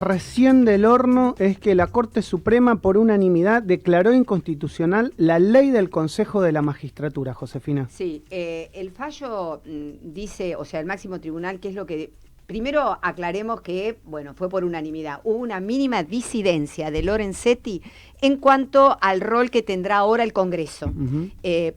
Recién del horno es que la Corte Suprema por unanimidad declaró inconstitucional la ley del Consejo de la Magistratura, Josefina. Sí, el fallo dice, o sea, el máximo tribunal, ¿qué es lo que...? Primero aclaremos que, bueno, fue por unanimidad. Hubo una mínima disidencia de Lorenzetti en cuanto al rol que tendrá ahora el Congreso.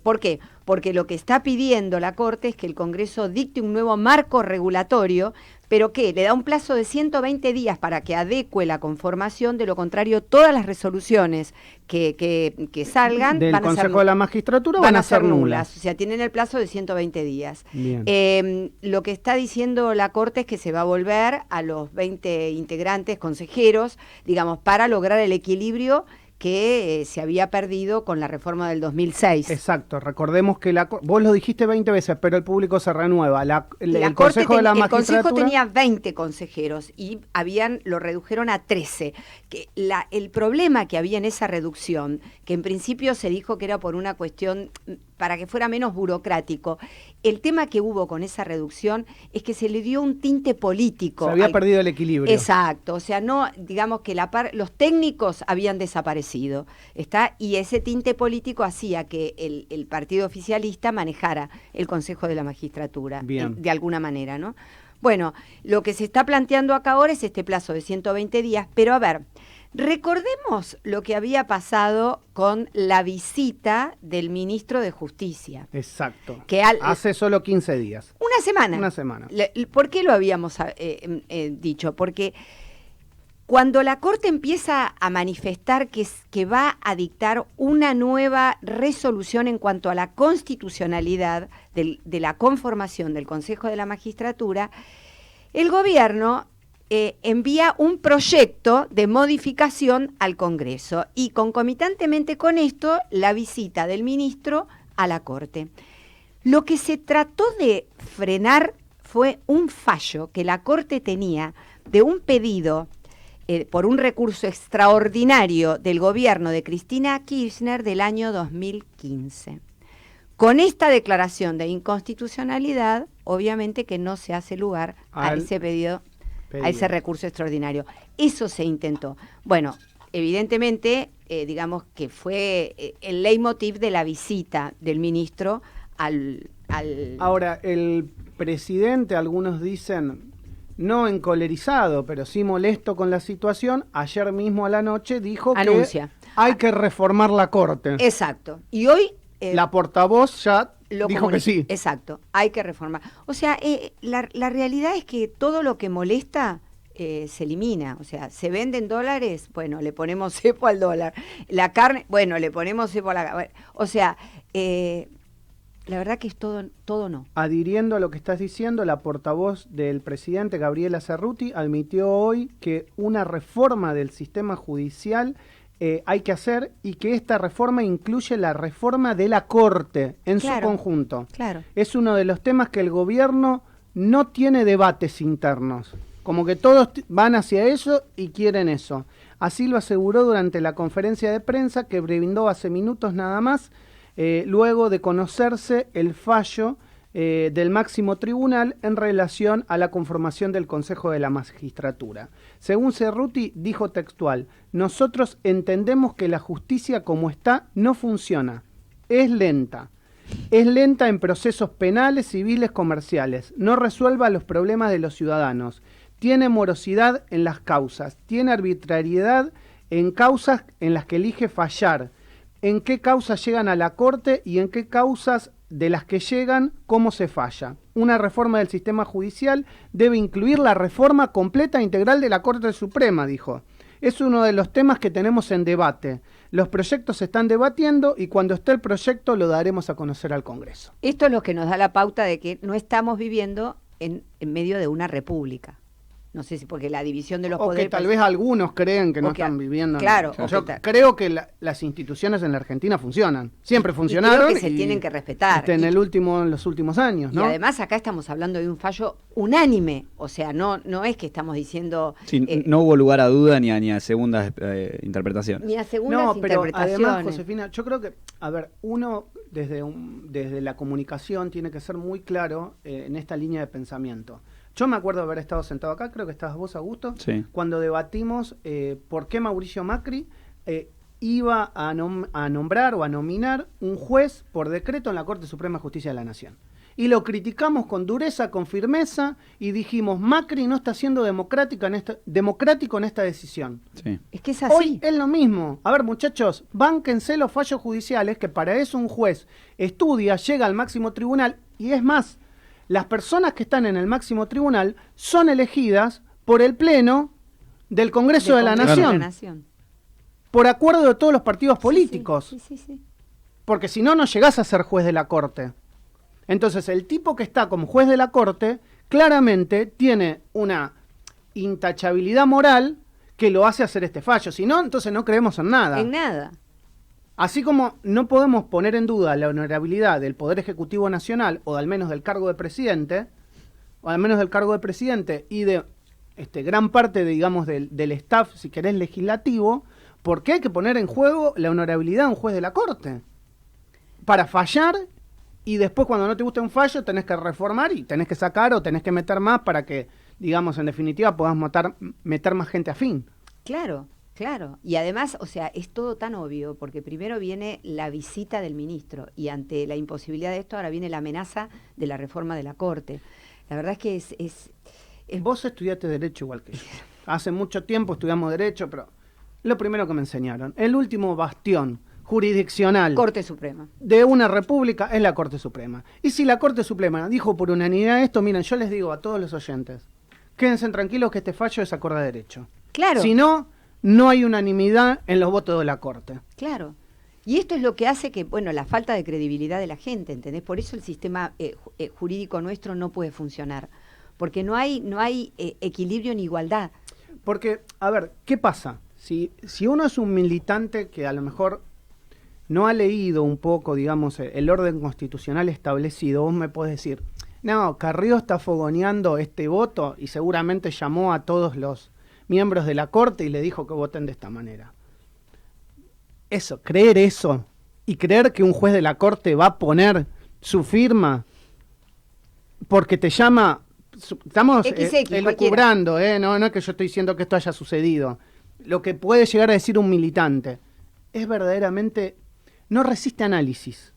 ¿Por qué? Porque lo que está pidiendo la Corte es que el Congreso dicte un nuevo marco regulatorio, pero que le da un plazo de 120 días para que adecue la conformación, de lo contrario todas las resoluciones que salgan del Consejo de la Magistratura van a ser nulas. O sea, tienen el plazo de 120 días. Bien. Lo que está diciendo la Corte es que se va a volver a los 20 integrantes consejeros, digamos, para lograr el equilibrio que se había perdido con la reforma del 2006. Exacto, recordemos que vos lo dijiste 20 veces, pero el público se renueva. El Consejo de la Magistratura... El Consejo tenía 20 consejeros y lo redujeron a 13. El problema que había en esa reducción, que en principio se dijo que era por una cuestión para que fuera menos burocrático, el tema que hubo con esa reducción es que se le dio un tinte político. Se había perdido el equilibrio. Exacto, o sea, no, digamos que los técnicos habían desaparecido, y ese tinte político hacía que el partido oficialista manejara el Consejo de la Magistratura, de alguna manera, ¿no? Bueno, lo que se está planteando acá ahora es este plazo de 120 días, pero a ver, recordemos lo que había pasado con la visita del ministro de Justicia. Exacto. Que hace solo 15 días. Una semana. Una semana. ¿Por qué lo habíamos dicho? Porque cuando la Corte empieza a manifestar que va a dictar una nueva resolución en cuanto a la constitucionalidad de la conformación del Consejo de la Magistratura, el gobierno envía un proyecto de modificación al Congreso y concomitantemente con esto la visita del ministro a la Corte. Lo que se trató de frenar fue un fallo que la Corte tenía de un pedido por un recurso extraordinario del gobierno de Cristina Kirchner del año 2015. Con esta declaración de inconstitucionalidad, obviamente que no se hace lugar a ese pedido, a ese recurso extraordinario. Eso se intentó. Bueno, evidentemente, digamos que fue el leitmotiv de la visita del ministro al... Ahora, el presidente, algunos dicen, no encolerizado, pero sí molesto con la situación, ayer mismo a la noche dijo que hay que reformar la Corte. Exacto. Y hoy... la portavoz ya dijo que sí. Exacto, hay que reformar. O sea, la realidad es que todo lo que molesta se elimina. O sea, se venden dólares, bueno, le ponemos cepo al dólar. La carne, bueno, le ponemos cepo a la carne. O sea, la verdad que es todo no. Adhiriendo a lo que estás diciendo, la portavoz del presidente, Gabriela Cerruti, admitió hoy que una reforma del sistema judicial hay que hacer, y que esta reforma incluye la reforma de la Corte en su conjunto. Claro. Es uno de los temas que el gobierno no tiene debates internos, como que todos van hacia eso y quieren eso. Así lo aseguró durante la conferencia de prensa que brindó hace minutos nada más, luego de conocerse el fallo del máximo tribunal en relación a la conformación del Consejo de la Magistratura. Según Cerruti, dijo textual: nosotros entendemos que la justicia como está no funciona, es lenta en procesos penales, civiles, comerciales, no resuelve los problemas de los ciudadanos, tiene morosidad en las causas, tiene arbitrariedad en causas en las que elige fallar, en qué causas llegan a la Corte y en qué causas de las que llegan, cómo se falla. Una reforma del sistema judicial debe incluir la reforma completa e integral de la Corte Suprema, dijo. Es uno de los temas que tenemos en debate. Los proyectos se están debatiendo y cuando esté el proyecto lo daremos a conocer al Congreso. Esto es lo que nos da la pauta de que no estamos viviendo en medio de una república. No sé si porque la división de los poderes... O que tal vez algunos creen que no están viviendo. Claro. Yo creo que las instituciones en la Argentina funcionan. Siempre funcionaron. Y creo que se tienen que respetar. En los últimos años, ¿no? Y además acá estamos hablando de un fallo unánime. O sea, no es que estamos diciendo... Sí, no hubo lugar a duda ni a segundas interpretaciones. Ni a segundas interpretaciones. Pero además, Josefina, yo creo que, a ver, uno desde la comunicación tiene que ser muy claro en esta línea de pensamiento. Yo me acuerdo de haber estado sentado acá, creo que estabas vos, Augusto, Sí. cuando debatimos por qué Mauricio Macri iba a nombrar o a nominar un juez por decreto en la Corte Suprema de Justicia de la Nación. Y lo criticamos con dureza, con firmeza, y dijimos, Macri no está siendo democrático en esta decisión. Sí. Es que es así. Hoy es lo mismo. A ver, muchachos, bánquense los fallos judiciales, que para eso un juez estudia, llega al máximo tribunal, y es más, las personas que están en el máximo tribunal son elegidas por el Pleno del Congreso de la Nación, por acuerdo de todos los partidos políticos, Sí. porque si no, no llegás a ser juez de la Corte. Entonces, el tipo que está como juez de la Corte, claramente tiene una intachabilidad moral que lo hace hacer este fallo. Si no, entonces no creemos en nada. En nada. Así como no podemos poner en duda la honorabilidad del Poder Ejecutivo Nacional, o al menos del cargo de presidente, y de gran parte, digamos, del staff, si querés, legislativo, ¿por qué hay que poner en juego la honorabilidad de un juez de la Corte? Para fallar, y después cuando no te gusta un fallo tenés que reformar y tenés que sacar o tenés que meter más para que, digamos, en definitiva podás meter más gente afín. Claro. Y además, o sea, es todo tan obvio, porque primero viene la visita del ministro y ante la imposibilidad de esto ahora viene la amenaza de la reforma de la Corte. La verdad es que es... Vos estudiaste Derecho igual que yo. Hace mucho tiempo estudiamos Derecho, pero lo primero que me enseñaron, el último bastión jurisdiccional Corte Suprema de una república es la Corte Suprema. Y si la Corte Suprema dijo por unanimidad esto, miren, yo les digo a todos los oyentes, quédense tranquilos que este fallo es acorde a derecho. Claro. Si no, no hay unanimidad en los votos de la Corte. Claro. Y esto es lo que hace que, bueno, la falta de credibilidad de la gente, ¿entendés? Por eso el sistema jurídico nuestro no puede funcionar, porque no hay equilibrio ni igualdad. Porque, a ver, ¿qué pasa? Si uno es un militante que a lo mejor no ha leído un poco, digamos, el orden constitucional establecido, vos me podés decir, no, Carrió está fogoneando este voto y seguramente llamó a todos los miembros de la Corte y le dijo que voten de esta manera. Creer eso y creer que un juez de la Corte va a poner su firma porque te llama, estamos elucubrando, no es que yo estoy diciendo que esto haya sucedido, lo que puede llegar a decir un militante, es verdaderamente, no resiste análisis.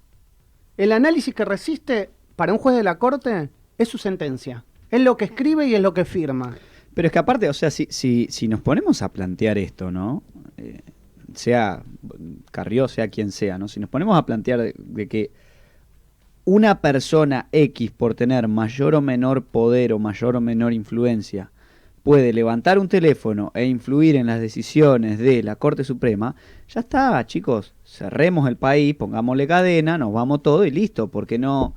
El análisis que resiste para un juez de la Corte es su sentencia, es lo que escribe y es lo que firma. Pero es que aparte, o sea, si nos ponemos a plantear esto, ¿no? Sea Carrió, sea quien sea, ¿no? Si nos ponemos a plantear de que una persona X, por tener mayor o menor poder o mayor o menor influencia, puede levantar un teléfono e influir en las decisiones de la Corte Suprema, ya está, chicos, cerremos el país, pongámosle cadena, nos vamos todo y listo, porque no...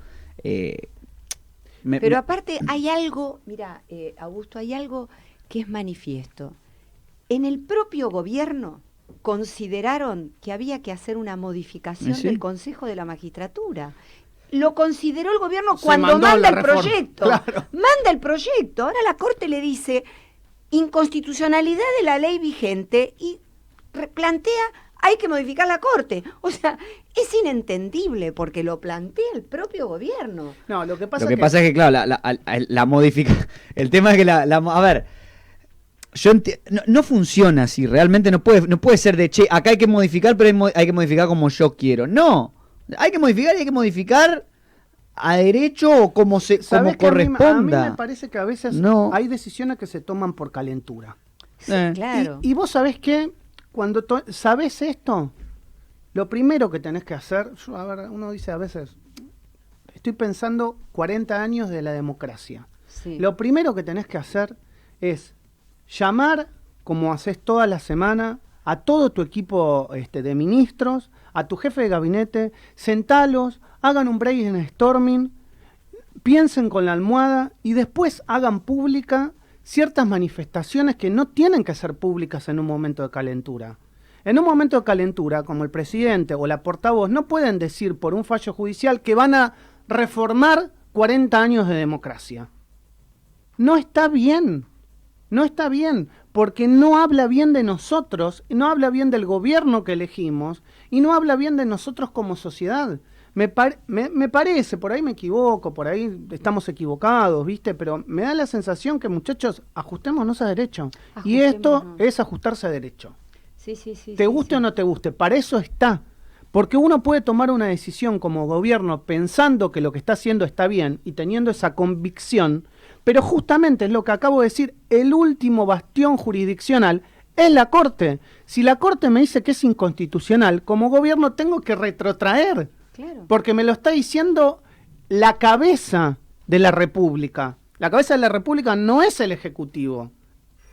Pero aparte hay algo, mira, Augusto, hay algo que es manifiesto. En el propio gobierno consideraron que había que hacer una modificación del Consejo de la Magistratura. Lo consideró el gobierno cuando manda el proyecto. Claro. Manda el proyecto. Ahora la Corte le dice inconstitucionalidad de la ley vigente y plantea hay que modificar la Corte. O sea, es inentendible porque lo plantea el propio gobierno. No, lo que pasa es que, claro, la modificación... El tema es que a ver, no funciona así, realmente no puede ser de, che, acá hay que modificar, pero hay que modificar como yo quiero. No, hay que modificar a derecho o como corresponda. A mí me parece que a veces hay decisiones que se toman por calentura. Sí, claro. Y vos sabés que cuando sabés esto, lo primero que tenés que hacer, uno dice a veces, estoy pensando 40 años de la democracia. Sí. Lo primero que tenés que hacer es llamar, como haces toda la semana, a todo tu equipo de ministros, a tu jefe de gabinete, sentalos, hagan un brainstorming, piensen con la almohada y después hagan pública ciertas manifestaciones que no tienen que ser públicas en un momento de calentura. En un momento de calentura, como el presidente o la portavoz, no pueden decir por un fallo judicial que van a reformar 40 años de democracia. No está bien, porque no habla bien de nosotros, no habla bien del gobierno que elegimos y no habla bien de nosotros como sociedad. Me parece, por ahí me equivoco, por ahí estamos equivocados, ¿viste? Pero me da la sensación que, muchachos, ajustémonos a derecho. Y esto es ajustarse a derecho. Sí, sí, sí. Te guste o no te guste, para eso está. Porque uno puede tomar una decisión como gobierno pensando que lo que está haciendo está bien y teniendo esa convicción, pero justamente es lo que acabo de decir, el último bastión jurisdiccional es la Corte. Si la Corte me dice que es inconstitucional, como gobierno tengo que retrotraer. Claro. Porque me lo está diciendo la cabeza de la República. La cabeza de la República no es el Ejecutivo,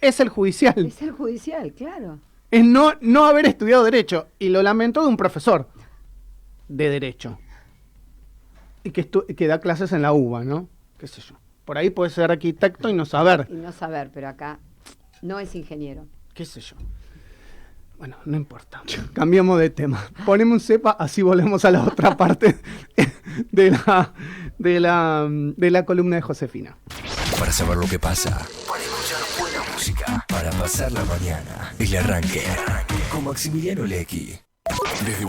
es el Judicial. Es el judicial, claro. Es no haber estudiado Derecho. Y lo lamento de un profesor de Derecho. Y que da clases en la UBA, ¿no? Qué sé yo. Por ahí puede ser arquitecto y no saber. Y no saber, pero acá no es ingeniero. Qué sé yo. Bueno, no importa. Cambiamos de tema. Ponemos un cepa, así volvemos a la otra parte de la columna de Josefina. Para saber lo que pasa, para escuchar buena música, para pasar la mañana. El arranque, con Maximiliano Lecchi. Desde...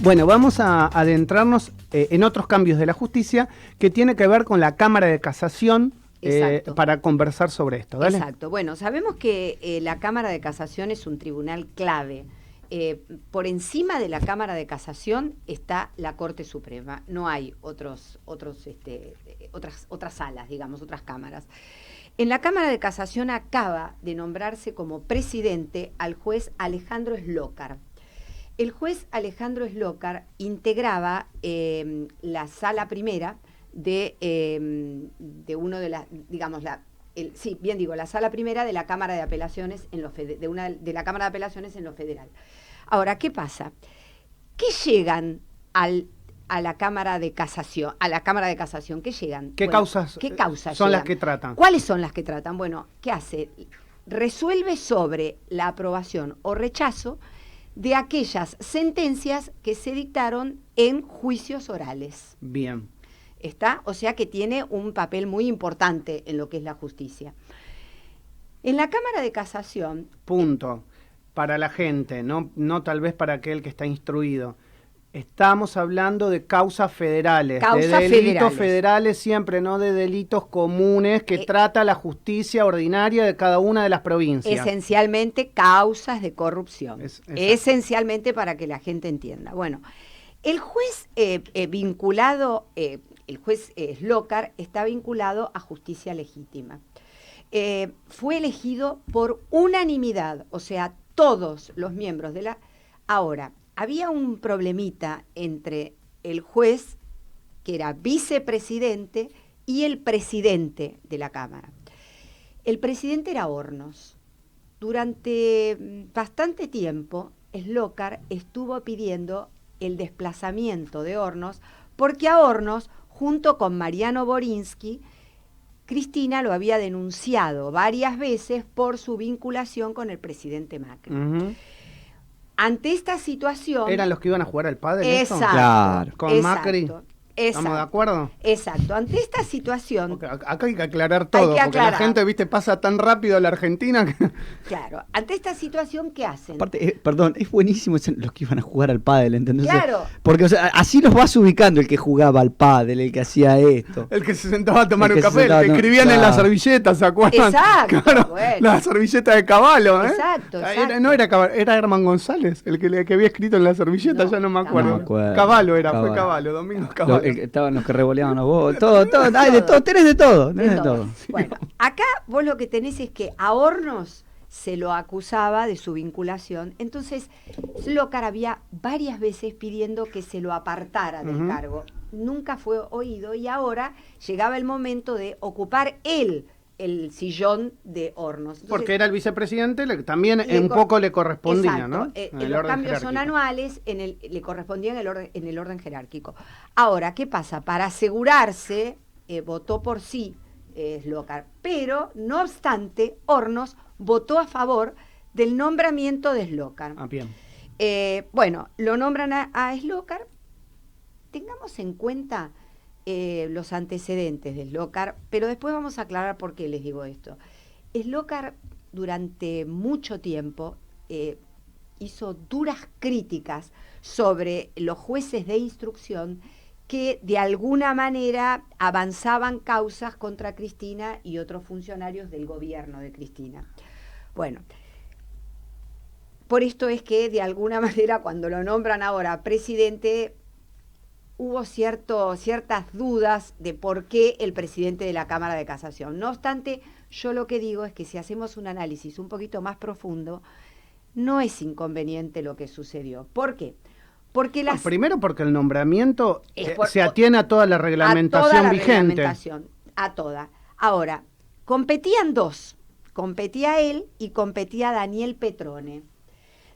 Bueno, vamos a adentrarnos en otros cambios de la justicia que tiene que ver con la Cámara de Casación para conversar sobre esto. ¿Dale? Exacto. Bueno, sabemos que la Cámara de Casación es un tribunal clave. Por encima de la Cámara de Casación está la Corte Suprema. No hay otras salas, digamos, otras cámaras. En la Cámara de Casación acaba de nombrarse como presidente al juez Alejandro Slokar. El juez Alejandro Slokar integraba la sala primera de uno de las, digamos, la sala primera de la Cámara de Apelaciones de la Cámara de Apelaciones en lo federal. Ahora, ¿qué pasa? ¿Qué llegan a la Cámara de Casación? A la Cámara de Casación, ¿qué llegan? ¿Qué causas son las que tratan? ¿Cuáles son las que tratan? Bueno, ¿qué hace? Resuelve sobre la aprobación o rechazo de aquellas sentencias que se dictaron en juicios orales. Bien. ¿Está? O sea que tiene un papel muy importante en lo que es la justicia. En la Cámara de Casación... Punto. Para la gente, no tal vez para aquel que está instruido. Estamos hablando de causas federales, de delitos federales siempre, no de delitos comunes que trata la justicia ordinaria de cada una de las provincias. Esencialmente causas de corrupción. Esencialmente para que la gente entienda. Bueno, el juez el juez Slokar está vinculado a justicia legítima. Fue elegido por unanimidad, o sea, todos los miembros de la... Ahora, había un problemita entre el juez, que era vicepresidente, y el presidente de la Cámara. El presidente era Hornos. Durante bastante tiempo, Slokar estuvo pidiendo el desplazamiento de Hornos, porque a Hornos, junto con Mariano Borinsky, Cristina lo había denunciado varias veces por su vinculación con el presidente Macri. Uh-huh. Ante esta situación... ¿Eran los que iban a jugar al pádel? Exacto. Claro. Con Macri. ¿Estamos de acuerdo? Exacto. Ante esta situación... Okay, acá hay que aclarar todo, porque la gente, pasa tan rápido a la Argentina que... Claro. Ante esta situación, ¿qué hacen? Aparte, perdón, es buenísimo los que iban a jugar al pádel, ¿entendés? Claro. Porque, o sea, así los vas ubicando, el que jugaba al pádel, el que hacía esto. El que se sentaba a tomar un café, el que escribían en las servilletas, ¿se acuerdan? Exacto. Claro, bueno. la servilleta de Caballo, ¿eh? Exacto. Era Herman González, el que había escrito en la servilleta, ya no me acuerdo. No me acuerdo. Fue Caballo, Domingo Caballo. Estaban los que revoleaban los votos, todo, hay de todo, tenés de todo. Bueno, acá vos lo que tenés es que a Hornos se lo acusaba de su vinculación, entonces Slokar había varias veces pidiendo que se lo apartara del cargo, nunca fue oído y ahora llegaba el momento de ocupar él el sillón de Hornos. Entonces, porque era el vicepresidente, también un poco le correspondía, exacto, ¿no? Los cambios son anuales, le correspondía en el orden jerárquico. Ahora, ¿qué pasa? Para asegurarse, votó por sí Slokar, pero no obstante, Hornos votó a favor del nombramiento de Slokar. Ah, bien. Bueno, lo nombran a Slokar. Tengamos en cuenta los antecedentes de Slokar, pero después vamos a aclarar por qué les digo esto. Slokar durante mucho tiempo hizo duras críticas sobre los jueces de instrucción que de alguna manera avanzaban causas contra Cristina y otros funcionarios del gobierno de Cristina. Bueno, por esto es que de alguna manera cuando lo nombran ahora presidente, hubo ciertas dudas de por qué el presidente de la Cámara de Casación. No obstante, yo lo que digo es que si hacemos un análisis un poquito más profundo, no es inconveniente lo que sucedió. ¿Por qué? Porque primero porque el nombramiento se atiene a toda la reglamentación vigente. A toda. Ahora, competían dos. Competía él y competía Daniel Petrone.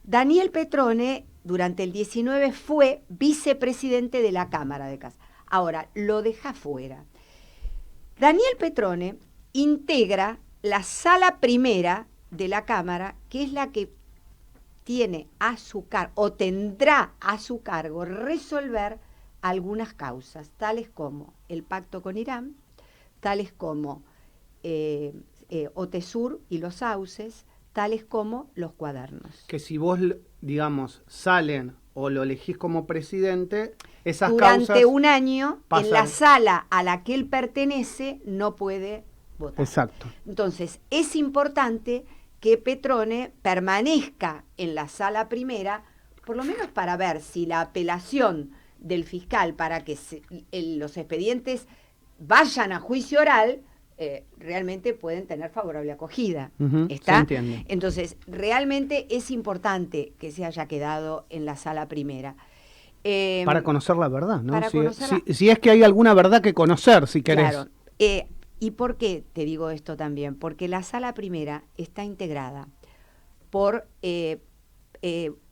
Daniel Petrone, durante el 19, fue vicepresidente de la Cámara de Casación. Ahora, lo deja fuera. Daniel Petrone integra la sala primera de la Cámara, que es la que tiene a su cargo, o tendrá a su cargo, resolver algunas causas, tales como el pacto con Irán, tales como Otesur y los sauces, tales como los cuadernos. Que si vos, digamos, salen o lo elegís como presidente, esas durante causas un año, pasan. En la sala a la que él pertenece, no puede votar. Exacto. Entonces, es importante que Petrone permanezca en la sala primera, por lo menos para ver si la apelación del fiscal para que los expedientes vayan a juicio oral, realmente pueden tener favorable acogida. ¿Está? Se entiende. Entonces, realmente es importante que se haya quedado en la sala primera. Para conocer la verdad, ¿no? Para si es que hay alguna verdad que conocer, si querés. Claro. ¿Y por qué te digo esto también? Porque la sala primera está integrada por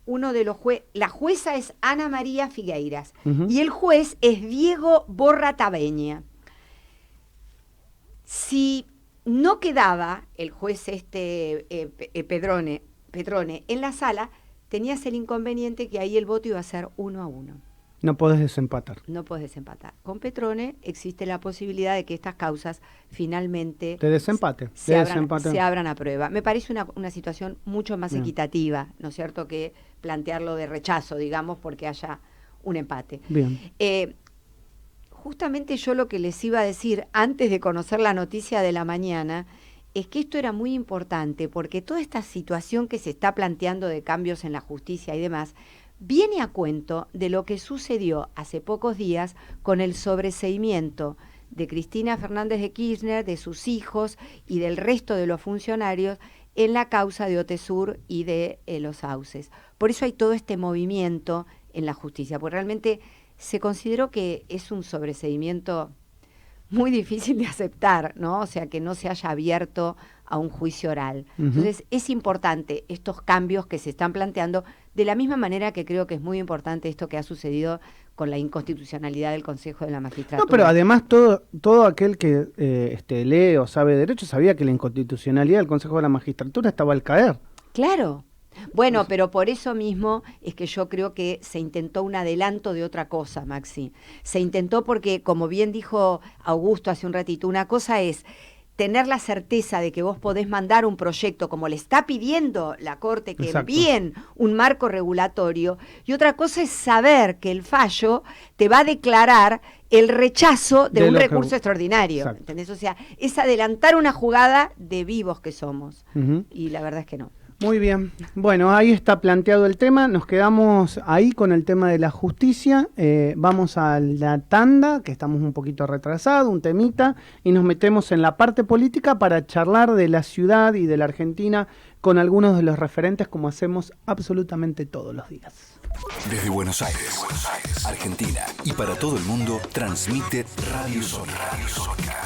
uno de los jueces. La jueza es Ana María Figueiras y el juez es Diego Borra Tabeña. Si no quedaba el juez Petrone en la sala, tenías el inconveniente que ahí el voto iba a ser 1-1. No podés desempatar. No podés desempatar. Con Petrone existe la posibilidad de que estas causas finalmente se abran a prueba. Me parece una situación mucho más equitativa, ¿no es cierto?, que plantearlo de rechazo, digamos, porque haya un empate. Bien. Justamente yo lo que les iba a decir antes de conocer la noticia de la mañana es que esto era muy importante porque toda esta situación que se está planteando de cambios en la justicia y demás viene a cuento de lo que sucedió hace pocos días con el sobreseimiento de Cristina Fernández de Kirchner, de sus hijos y del resto de los funcionarios en la causa de Otesur y de los sauces. Por eso hay todo este movimiento en la justicia, porque realmente se consideró que es un sobreseimiento muy difícil de aceptar, ¿no? O sea, que no se haya abierto a un juicio oral. Entonces, es importante estos cambios que se están planteando, de la misma manera que creo que es muy importante esto que ha sucedido con la inconstitucionalidad del Consejo de la Magistratura. No, pero además todo aquel que lee o sabe derecho sabía que la inconstitucionalidad del Consejo de la Magistratura estaba al caer. Claro. Bueno, pero por eso mismo es que yo creo que se intentó un adelanto de otra cosa, Maxi. Se intentó porque, como bien dijo Augusto hace un ratito, una cosa es tener la certeza de que vos podés mandar un proyecto como le está pidiendo la Corte, que envíen un marco regulatorio, y otra cosa es saber que el fallo te va a declarar el rechazo de un recurso extraordinario. ¿Entendés? O sea, es adelantar una jugada de vivos que somos. Y la verdad es que no. Muy bien. Bueno, ahí está planteado el tema. Nos quedamos ahí con el tema de la justicia. Vamos a la tanda, que estamos un poquito retrasados, un temita, y nos metemos en la parte política para charlar de la ciudad y de la Argentina con algunos de los referentes, como hacemos absolutamente todos los días. Desde Buenos Aires, Argentina, y para todo el mundo, transmite Radio Sónica.